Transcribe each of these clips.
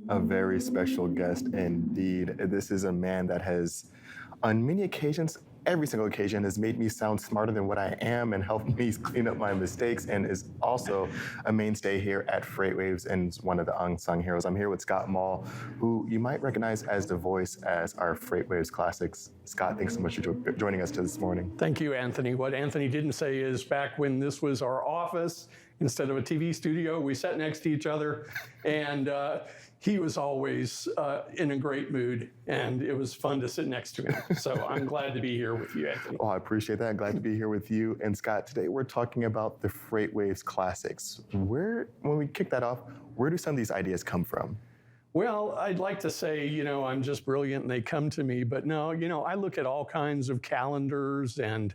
A very special guest indeed. This is a man that has, on many occasions, every single occasion, has made me sound smarter than what I am and helped me clean up my mistakes, and is also a mainstay here at FreightWaves and is one of the unsung heroes. I'm here with Scott Mall, who you might recognize as the voice as our FreightWaves Classics. Scott, thanks so much for joining us this morning. Thank you, Anthony. What Anthony didn't say is back when this was our office, instead of a TV studio, we sat next to each other, and he was always in a great mood, and it was fun to sit next to him. So I'm glad to be here with you, Anthony. Oh, I appreciate that. I'm glad to be here with you. And Scott, today we're talking about the FreightWaves Classics. When we kick that off, where do some of these ideas come from? Well, I'd like to say, I'm just brilliant and they come to me, but no, I look at all kinds of calendars and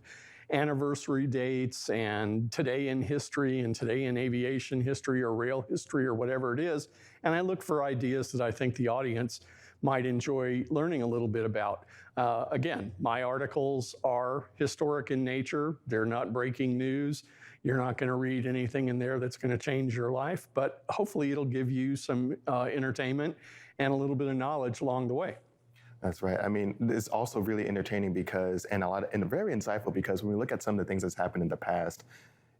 anniversary dates and today in history and today in aviation history or rail history or whatever it is. And I look for ideas that I think the audience might enjoy learning a little bit about. Again, my articles are historic in nature. They're not breaking news. You're not going to read anything in there that's going to change your life, but hopefully it'll give you some entertainment and a little bit of knowledge along the way. That's right. I mean, it's also really entertaining because, and very insightful because when we look at some of the things that's happened in the past,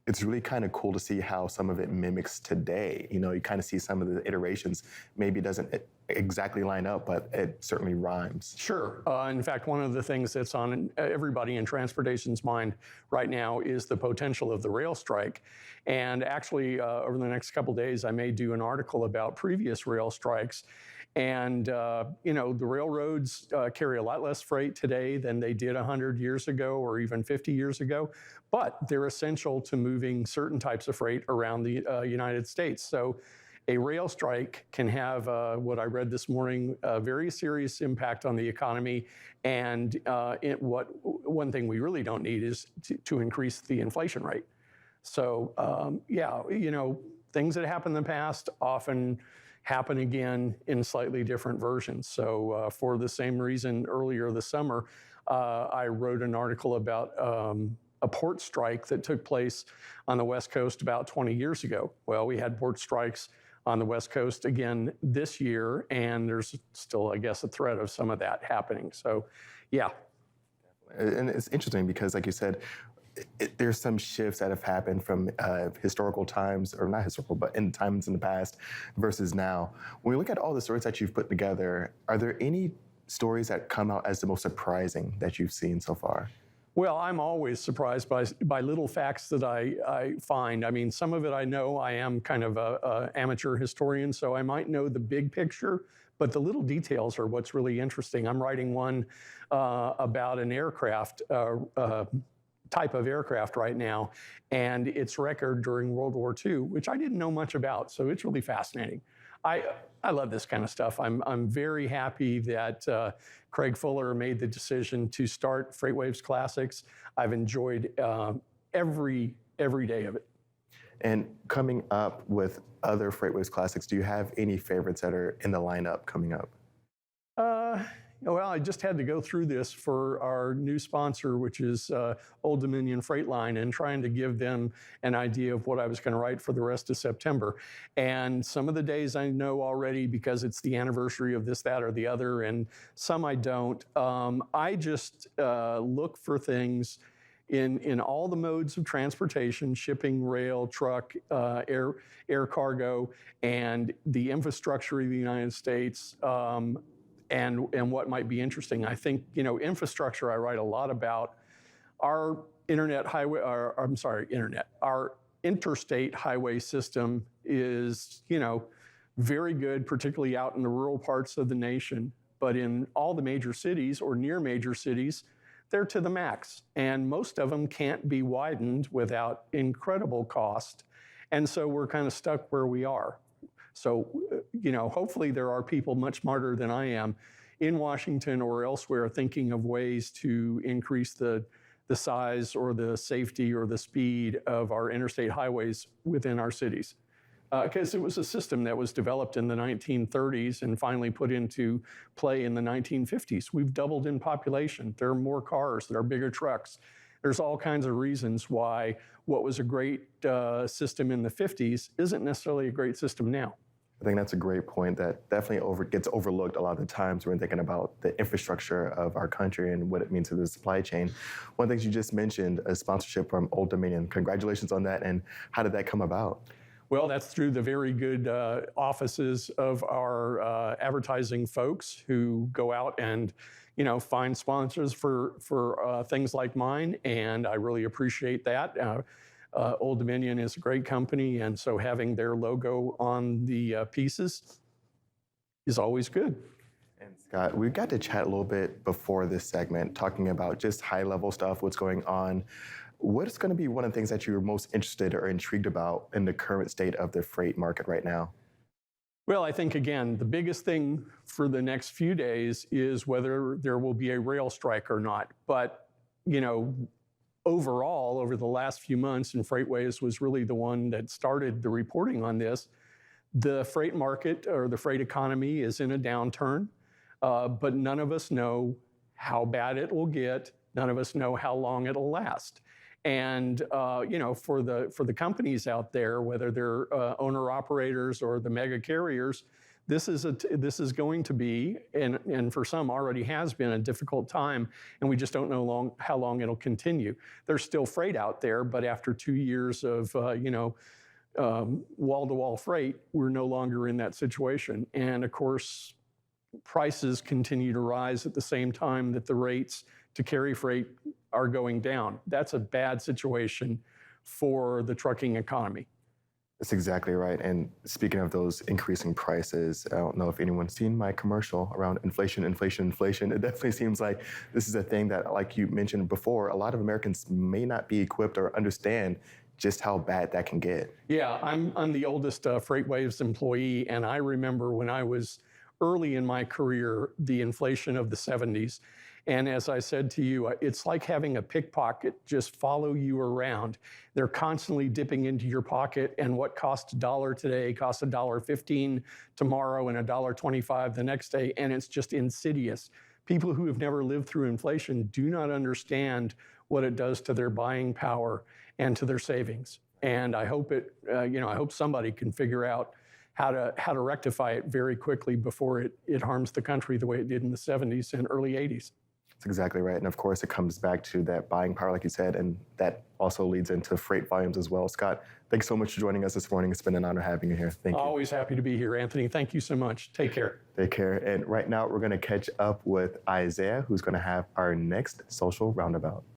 it's really kind of cool to see how some of it mimics today. You kind of see some of the iterations. Maybe it doesn't exactly line up, but it certainly rhymes. Sure. In fact, one of the things that's on everybody in transportation's mind right now is the potential of the rail strike. And actually, over the next couple of days, I may do an article about previous rail strikes. And, the railroads carry a lot less freight today than they did 100 years ago or even 50 years ago, but they're essential to moving certain types of freight around the United States. So a rail strike can have, what I read this morning, a very serious impact on the economy. And one thing we really don't need is to increase the inflation rate. So, things that happened in the past often happen again in slightly different versions. So for the same reason, earlier this summer, I wrote an article about a port strike that took place on the West Coast about 20 years ago. Well, we had port strikes on the West Coast again this year, and there's still, I guess, a threat of some of that happening. So, yeah. And it's interesting because, like you said, there's some shifts that have happened from historical times, or not historical, but in times in the past versus now. When we look at all the stories that you've put together, are there any stories that come out as the most surprising that you've seen so far? Well, I'm always surprised by little facts that I find. I mean, some of it I know. I am kind of an amateur historian, so I might know the big picture, but the little details are what's really interesting. I'm writing one about an aircraft, type of aircraft right now, and its record during World War II, which I didn't know much about, so it's really fascinating. I love this kind of stuff. I'm very happy that Craig Fuller made the decision to start FreightWaves Classics. I've enjoyed every day of it. And coming up with other FreightWaves Classics, do you have any favorites that are in the lineup coming up? Well, I just had to go through this for our new sponsor, which is Old Dominion Freight Line, and trying to give them an idea of what I was going to write for the rest of September. And some of the days I know already because it's the anniversary of this, that, or the other, and some I don't. I just look for things in all the modes of transportation: shipping, rail, truck, air cargo, and the infrastructure of the United States. And what might be interesting. I think, infrastructure I write a lot about. Our our interstate highway system is, very good, particularly out in the rural parts of the nation. But in all the major cities or near major cities, they're to the max. And most of them can't be widened without incredible cost. And so we're kind of stuck where we are. So, hopefully there are people much smarter than I am in Washington or elsewhere thinking of ways to increase the size or the safety or the speed of our interstate highways within our cities. Because it was a system that was developed in the 1930s and finally put into play in the 1950s. We've doubled in population. There are more cars, there are bigger trucks. There's all kinds of reasons why what was a great system in the 50s isn't necessarily a great system now. I think that's a great point that definitely gets overlooked a lot of the times when thinking about the infrastructure of our country and what it means to the supply chain. One of the things you just mentioned, a sponsorship from Old Dominion. Congratulations on that. And how did that come about? Well, that's through the very good offices of our advertising folks who go out and, find sponsors for things like mine, and I really appreciate that. Old Dominion is a great company, and so having their logo on the pieces is always good. And Scott, we got to chat a little bit before this segment, talking about just high level stuff, what's going on. What's going to be one of the things that you're most interested or intrigued about in the current state of the freight market right now? Well, I think, again, the biggest thing for the next few days is whether there will be a rail strike or not. But, overall, over the last few months, and FreightWaves was really the one that started the reporting on this, the freight market or the freight economy is in a downturn, but none of us know how bad it will get. None of us know how long it'll last. And for the companies out there, whether they're owner operators or the mega carriers, this is going to be, and for some already has been, a difficult time, and we just don't know how long it'll continue. There's still freight out there, but after 2 years of wall-to-wall freight, we're no longer in that situation. And of course, prices continue to rise at the same time that the rates to carry freight are going down. That's a bad situation for the trucking economy. That's exactly right. And speaking of those increasing prices, I don't know if anyone's seen my commercial around inflation, inflation, inflation. It definitely seems like this is a thing that, like you mentioned before, a lot of Americans may not be equipped or understand just how bad that can get. Yeah, I'm the oldest FreightWaves employee, and I remember when I was early in my career, the inflation of the 70s. And as I said to you, it's like having a pickpocket just follow you around. They're constantly dipping into your pocket, and what costs $1 today costs $1.15 tomorrow and $1.25 the next day, and it's just insidious. People who have never lived through inflation do not understand what it does to their buying power and to their savings. And I hope I hope somebody can figure out how to rectify it very quickly before it harms the country the way it did in the 70s and early 80s. That's exactly right. And of course, it comes back to that buying power, like you said, and that also leads into freight volumes as well. Scott, thanks so much for joining us this morning. It's been an honor having you here. Thank you. Always happy to be here, Anthony. Thank you so much. Take care. Take care. And right now, we're going to catch up with Isaiah, who's going to have our next social roundabout.